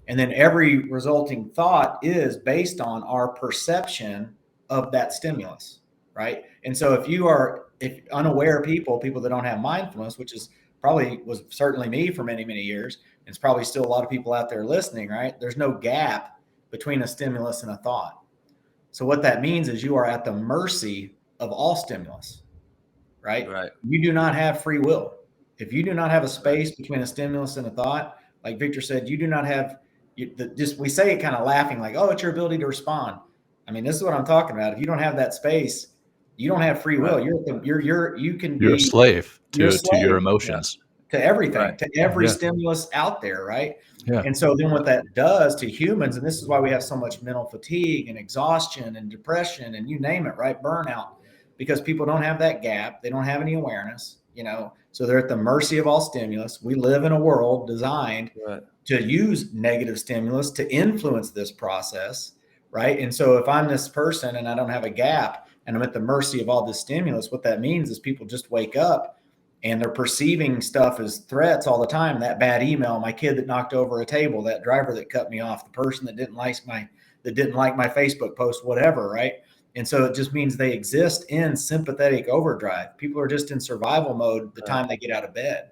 And then every resulting thought is based on our perception of that stimulus, right? And so if unaware people that don't have mindfulness, which is probably was certainly me for many, many years, and it's probably still a lot of people out there listening, right? There's no gap between a stimulus and a thought. So what that means is you are at the mercy of all stimulus, right? Right. You do not have free will. If you do not have a space between a stimulus and a thought, like Victor said, you do not have we say it kind of laughing, like, oh, it's your ability to respond. I mean, this is what I'm talking about. If you don't have that space, you don't have free will. You're a slave to your emotions. To everything, Right. to every stimulus out there, right? Yeah. And so then what that does to humans, and this is why we have so much mental fatigue and exhaustion and depression and you name it, right? Burnout, because people don't have that gap. They don't have any awareness, so they're at the mercy of all stimulus. We live in a world designed to use negative stimulus to influence this process, right? And so if I'm this person and I don't have a gap and I'm at the mercy of all this stimulus, what that means is people just wake up and they're perceiving stuff as threats all the time. That bad email, my kid that knocked over a table, that driver that cut me off, the person that didn't like my Facebook post, whatever, right? And so it just means they exist in sympathetic overdrive. People are just in survival mode the time they get out of bed.